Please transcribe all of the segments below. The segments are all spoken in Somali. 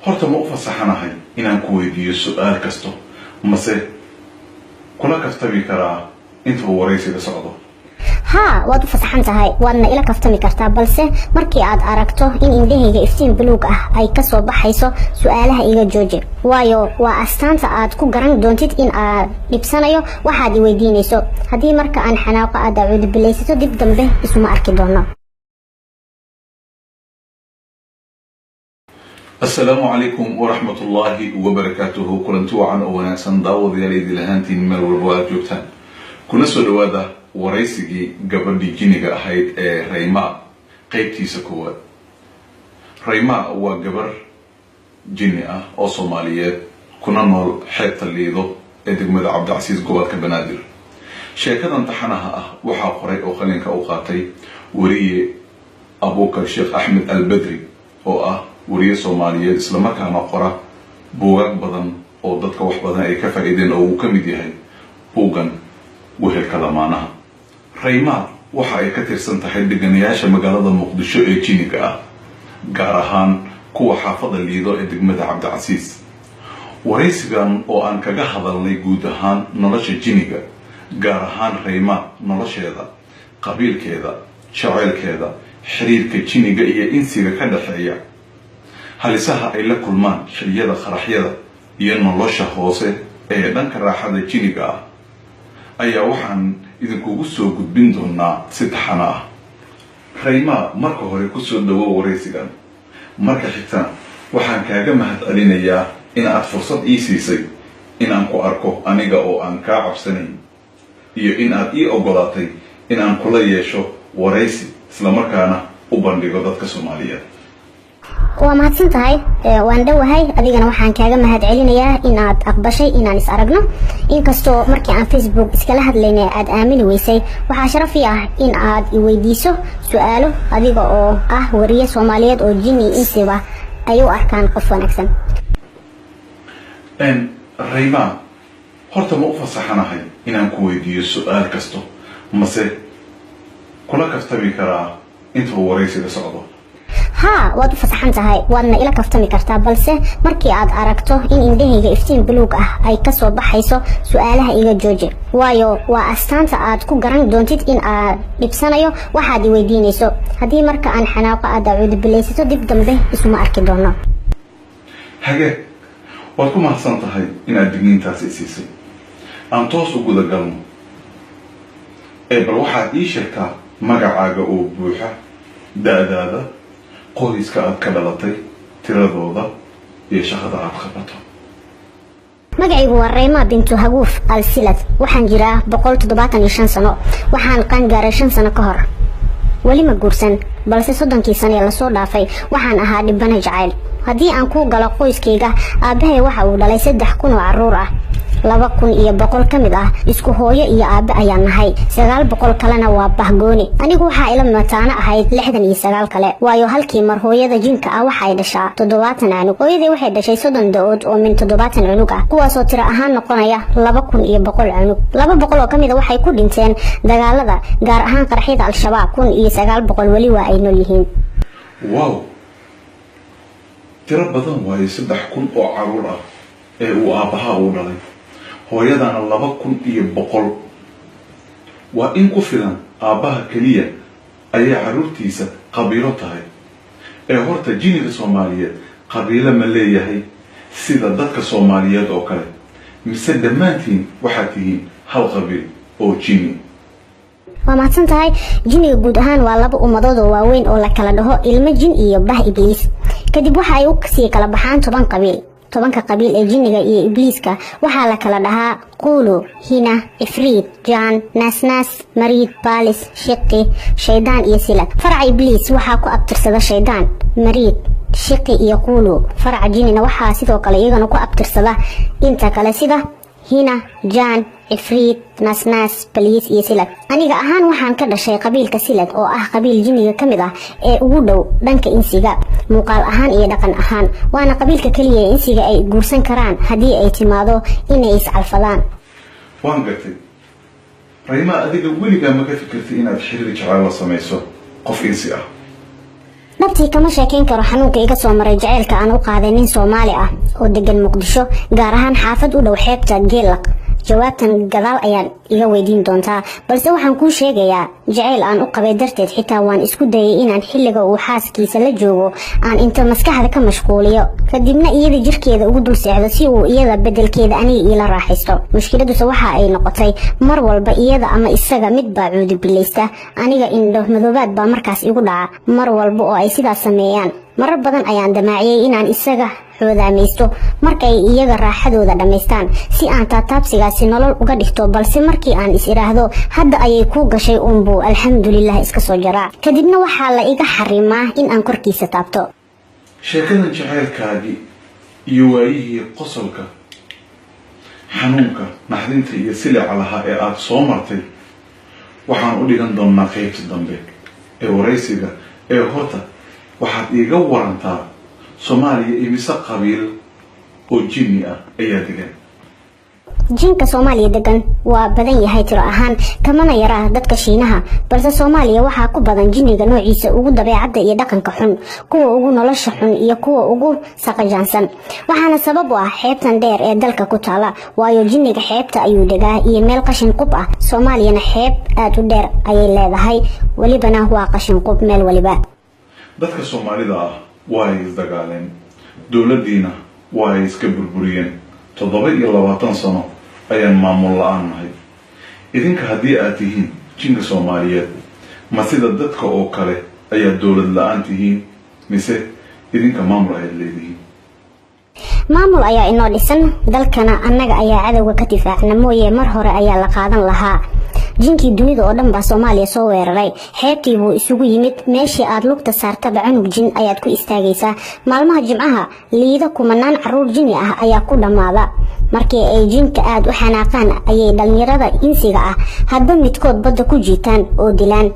horta ma u fasaxanahay inaan ku weydiiyo su'aal kasto mase kula kaftami karaa inta uu waraysiga socdo. waad u fasaxan tahay waadna ila kaftami kartaa balse markii aad aragto in indhahayga iftiin buluug ah ay ka soo baxayso su'aalaha iga jooji waayo waa astaanta aad ku garan doontid in aad dhibsanayo waxaad i weydiinayso haddii marka aan xanaaqo aad acuud bilaysato dib dambe isuma arki doono. السلام عليكم ورحمة الله وبركاته. كلنتو عن وناسن داود يلي لهانتين مال والبوات جوبتان كنا سودوا هذا ورئيسي قبل دي جينيغا هاي ريما قيبتي سكوات. ريما هو قبر جيني أو صوماليات كنا نول حتى اللي ذو إدقمد عبد العزيز قبل كبنادر شيكادا امتحانها وحا قري أو خلينك أوقاتي وري أبوك الشيخ أحمد البدري أو وريه Soomaaliyeed isla markaana qora buugaag badan oo dadka wax badan ay ka faa'iideen oo uu ka mid yahay buugan wehelka lamaanaha. Rayma waxa ay ka tirsan tahay deegaanayaasha magaalada Muqdisho ee Jiniga ah gaar ahaan kuwa xaafada Liido ee degmada Cabdicasiis. Waraysigan oo aan kaga hadalnay guud ahaan nolosha Jiniga gaar ahaan Rayma nolosheeda qabiilkeeda shaceelkeeda xiriirka Jiniga iyo insiga ka dhaxeeya halisaha ay la kulmaan xilliyada qaraxyada iyo nolosha hoose ee dhanka raaxada Jiniga ah ayaa waxaan idinkugu soo gudbin doonaa si taxana ah. Rayma marka hore ku soo dhawow waraysigan marka xigtana waxaan kaaga mahadcelinayaa in aad fursad ii siisay in aan ku arko aniga oo aan kaa cabsanayn iyo in aad ii ogolaatay in aan kula yeesho waraysi isla markaana u bandhigo dadka Soomaaliyeed. waa mahadsan tahay waan dhawahay adigana waxaan kaaga mahadcelinayaa in aad aqbashay inaan is aragno inkastoo markii aan Facebook iskala hadlaynay aad aamini weysay waxaa sharaf ii ah in aad i weydiiso su'aalo adiga oo ah wariye Soomaaliyeed oo jini insiba ay u arkaan qof wanaagsan. Rayma horta ma u fasaxanahay inaan ku weydiiyo su'aal kasto mase kula kaftami karaa inta uu waraysiga socdo. waad u fasaxan tahay waadna ila kaftami kartaa balse markii aad aragto in indhahayga iftiin buluug ah ay ka soo baxayso su'aalaha iga jooji waayo waa astaanta aad ku garan doontid in aad dhibsanayo waxaad i weydiinayso haddii marka aan xanaaqo aad acuud bilaysato dib dambe isuma arki doono. hage waad ku mahadsan tahay inaad digniintaas i siisay aan toos u guda galno bal waxaad ii sheegtaa magacaaga oo buuxa da'daada qoyska aad ka dhalatay tiradooda iyo shaqada aad qabato. magacaygu waa Rayma bintu Haguuf Al-Silad waxaan jiraa 175 sano waxaan qaan gaaray 5 sano ka hor wali ma guursan balse 30 sano la soo dhaafay waxaan ahaa dhibana jacayl. haddii aan ku galo qoyskayga aabahay waxa uu dhalay 3,000 oo carruur ah 2,100 ka mid ah isku hooyo iyo aabe ayaan nahay 900 kalena waa bahgooni anigu waxa ila mataana ahayd 69 kale waayo halkii mar hooyada jinka ah waxay dhashaa 70 canug hooyadii waxay dhashay 30 daood oo min 70 canug ah kuwaasoo tiro ahaan noqonaya 2,100 canug 200 oo ka mid ah waxay ku dhinteen dagaalada gaar ahaan qaraxyada al-shabaab 1,900 wali waa ay nool yihiin. wow tiro badan waayo 3,000 oo carruur ah ee uu aabaha u dhalay hooyadana 2,100 waa in ku filan aabaha kaliya ayay carruurtiisa qabiilo tahay horta jiniga Soomaaliyeed qabiilo ma leeyahay sida dadka Soomaaliyeed oo kale mise dhammaantiin waxaad tihiin hal qabiil oo jini. waa mahadsan tahay jiniga guud ahaan waa laba ummadood oo waaweyn oo la kala dhaho ilmo jin iyo bah ibliis kadib waxa ay u sii kala baxaan 10 qabiil 10 qabiil ee jiniga iyo ibliiska waxaa la kala dhahaa qulu hina ifriid jaan nasnas marid balis shiqi shaydaan iyo silad. faraca ibliis waxaa ku abtirsada shaydaan marid shiqi iyo qulu. faraca jinina waxaa sidoo kale iyagana ku abtirsada inta kale sida hina jaan ifriid nasnas balis iyo silad. aniga ahaan waxaan ka dhashay qabiilka silad oo ah qabiil jiniga ka mid ah ee ugu dhow dhanka insiga muuqaal ahaan iyo dhaqan ahaan waana qabiilka kaliya ee insiga ay guursan karaan haddii ay timaado inay is calfadaan. waan gartay Rayma adiga weligaa ma ka fikirtay inaad xiriir jacayl la samayso qof insi ah. nabtii kama sheekayn karo xanuunka iga soo maray jaceylka aan u qaaday nin Soomaali ah oo degan Muqdisho gaar ahaan xaafad u dhow xeebta Geelaq jawaabtan gadaal ayaan iga weydiin doontaa balse waxaan kuu sheegayaa jaceyl aan u qabay darteed xitaa waan isku dayay inaan xilliga uu xaaskiisa la joogo aan inta maskaxda ka mashquuliyo kadibna iyada jirkeeda ugu dul seexdo si uu iyada bedelkeeda aniga ila raaxaysto mushkiladdu waxa ay noqotay mar walba iyada ama isaga mid baa cuudi bilaysta aniga indho madoobaad baa markaas igu dhaca mar walba oo ay sidaas sameeyaan marar badan ayaan damaaciyay inaan isaga xoodaamaysto markay iyaga raaxadooda dhameystaan si aan taataabsigaasi nolol uga dhigto balse markii aan is iraahdo hadda ayay ku gashay umbu alxamdulillah iska soo jaraa kadibna waxaa la iga xarimaa in aan korkiisa taabto sheekadan jaceylkaagi iyo waayihii qosolka xanuunka naxdinta iyo silica lahaa ee aad soo martay waxaan u dhigan doonaa qaybta dambe ee waraysiga ee horta waxaad iiga warantaa Soomaaliya imise qabiil oo jinni ah ayaa degan jinka Soomaaliya degan waa badan yahay tiro ahaan kamana yaraa dadka Shiinaha balse Soomaaliya waxaa ku badan jinniga noociisa ugu dabeecadda iyo dhaqanka xun kuwa ugu nolosha xun iyo kuwa ugu saqajaansan waxaana sabab u ah xeebtan dheer ee dalka ku taala waayo jinniga xeebta ayuu degaa iyo meel qashin qub ah Soomaaliyana xeeb aad u dheer ayay leedahay walibana waa qashin qub meel waliba dadka Soomaalida ah way isdagaaleen dawladdiina way iska burburiyeen 27 sano ayaan maamul la'aan nahay idinka haddii aad tihiin jinka Soomaaliyeed ma sida dadka oo kale ayaa dawlad la'aan tihiin mise idinka maamul ay leedihiin maamul ayaa inoo dhisan dalkana annaga ayaa cadawga ka difaacna mooyee mar hore ayaa la qaadan lahaa jinkii dunida oo dhan baa Soomaaliya soo weeraray xeebtii buu isugu yimid meeshii aad lugta saartaba cunug jin ayaad ku istaagaysaa maalmaha jimcaha liida kumanaan caruur jinni ah ayaa ku dhamaada markii ay jinka aad u xanaaqaan ayay dhalinyarada insiga ah hadba midkood badda ku jiitaan oo dilaan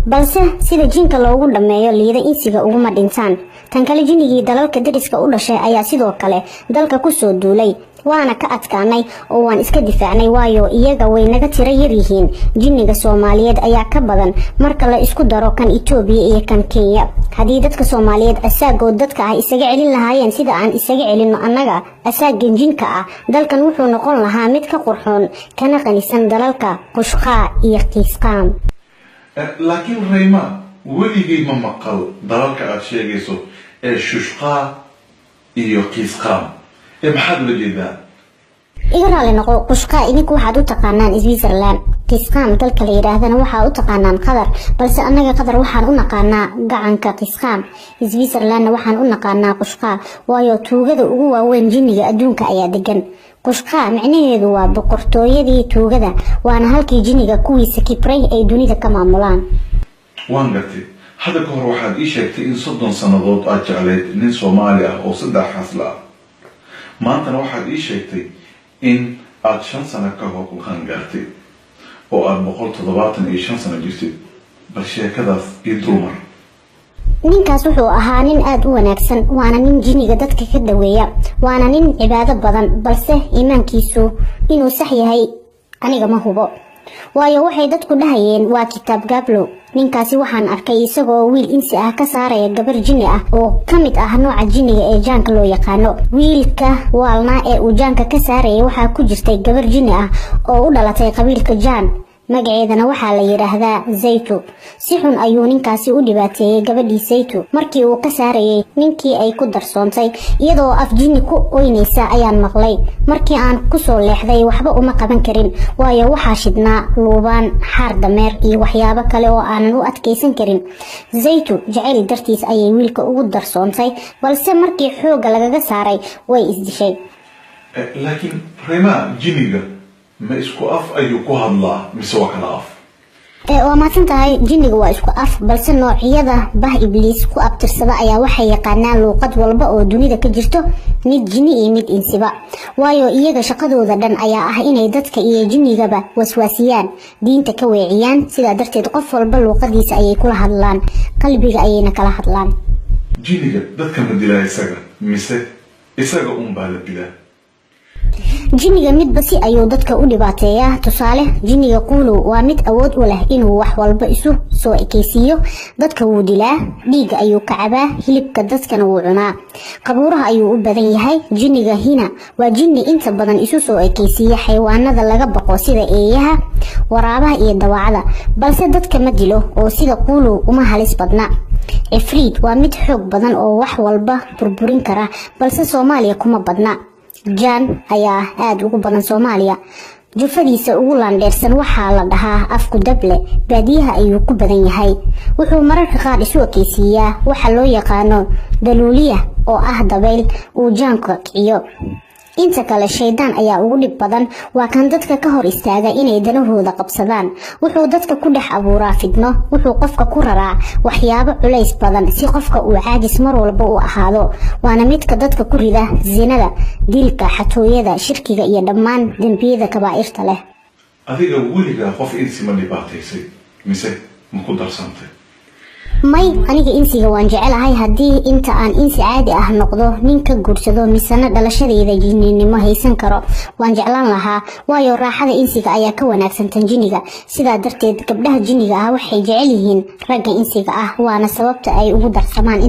balse sida jinka loogu dhameeyo liida insiga uguma dhintaan tan kale jinnigii dalalka dariska u dhashay ayaa sidoo kale dalka ku soo duulay waana ka adkaanay oo waan iska difaacnay waayo iyaga way naga tiro yar yihiin jinniga Soomaaliyeed ayaa ka badan marka la isku daro kan Itoobiya iyo kan Kenya hadii dadka Soomaaliyeed asaagood dadka ah isaga celin lahaayeen sida aan isaga celino annaga asaagan jinka ah dalkan wuxuu noqon lahaa mid ka qurxoon kana qanisan dalalka Qushqa iyo Qiisqaan laakiin Rayma weligii ma maqal dalalka aad sheegayso ee Shushqa iyo Qiisqaan maxaad la jeedaa iga raali noqo Qushqa idinku waxaad u taqaanaan Switzerland Qiisqaan dalka la yiraahdana waxa u taqaanaan Qatar balse annaga Qatar waxaan u naqaanaa gacanka Qiisqaan Switzerland waxaan u naqaanaa Qushqa waayo tuugada ugu waaweyn jinniga adduunka ayaa degan Qushqa macnaheedu waa boqortooyadii tuugada waana halkii jinniga kuwiisa kibray ay dunida ka maamulaan waan gartay hadda ka hor waxaad ii sheegtay in 30 sanadood aad jecleyd nin Soomaali ah oo 3 xasla maantana waxaad ii sheegtay in aad 5 sano ka hor u qangaartay oo aad 175 sano jirtay bal sheekadaas ii dulmar ninkaas wuxuu ahaa nin aad u wanaagsan waana nin jinniga dadka ka daweeya waana nin cibaado badan balse iimaankiisu inuu sax yahay aniga ma hubo waayo waxay dadku dhahayeen waa kitaab gablo ninkaasi waxaan arkay isagoo wiil insi ah ka saaraya gabar jinni ah oo kamid ah nooca jinniga ee jaanka loo yaqaano wiilka waalna ee uu jaanka ka saaraya waxa ku jirtay gabar jinni ah oo u dhalatay qabiilka jaan magaceedana waxaa la yiraahdaa Zaytu si xun ayuu ninkaasi u dhibaateeyay gabadhii Zaytu markii uu ka saarayay ninkii ay ku darsoontay iyadoo af jinni ku oynaysa ayaan maqlay markii aan ku soo leexday waxba uma qaban karin waayo waxa shidnaa luubaan xaar dameer iyo waxyaabo kale oo aanan u adkeysan karin Zaytu jacayl dartiis ayay wiilka ugu darsoontay balse markii xooga lagaga saaray way isdishay laakiin Rayma jinniga ma isku af ayuu ku hadlaa mise waa kala af waa maasan tahay jinniga waa isku af balse noocyada bah ibliis ku abtirsada ayaa waxay yaqaanaan luuqad walba oo dunida ka jirto mid jinni iyo mid insiba waayo iyaga shaqadooda dhan ayaa ah inay dadka iyo jinnigaba waswaasiyaan diinta ka weeciyaan sida darteed qof walba luuqadiisa ayay kula hadlaan qalbiga ayayna kala hadlaan jinniga dadka ma dilaa isaga mise isaga baa la dilaa jinniga midba si ayuu dadka u dhibaateeyaa. Tusaale, jinniga quulu waa mid awood u leh inuu wax walba isu soo ekeysiiyo. Dadka wuu dilaa, dhiigga ayuu ka cabaa, hilibka dadkana wuu cunaa. Qabuuraha ayuu u badan yahay. Jinniga hina waa jinni inta badan isu soo ekeysiiya xayawaanada laga baqo sida eeyaha, waraabaha iyo dawacada, balse dadka ma dilo oo sida quulu uma halis badna. Ifriit waa mid xoog badan oo wax walba burburin kara, balse Soomaaliya kuma badna. Jaan ayaa aad ugu badan Soomaaliya. Jufadiisa ugu laandheersan waxaa la dhahaa afku dable, baadiyaha ayuu ku badan yahay. Wuxuu mararka qaar isu ekeysiiyaa waxa loo yaqaano daluuliya oo ah dabayl uu jaanka kiciyo. Inta kale shaydaan ayaa ugu dhib badan, waa kan dadka ka hor istaaga inay danahooda qabsadaan. Wuxuu dadka ku dhex abuuraa fidno, wuxuu qofka ku raraa waxyaabo culays badan si qofka uu caajis mar walba u ahaado. Waana midka dadka ku rida zinada, dilka, xatooyada, shirkiga iyo dhammaan dambiyada kabaa'irta leh. adiga weligaa qof insi ma dhibaataysay mise ma ku darsantay? may aniga insiga waan jecelahay haddii inta aan insi caadi ah noqdo ninka guursado misana dhalashadayda jinninimo haysan karo waan jeclaan lahaa, waayo raaxada insiga ayaa ka wanaagsan tan jinniga. sidaa darteed gabdhaha jinniga ah waxay jecel yihiin ragga insiga ah, waana sababta ay ugu darsamaan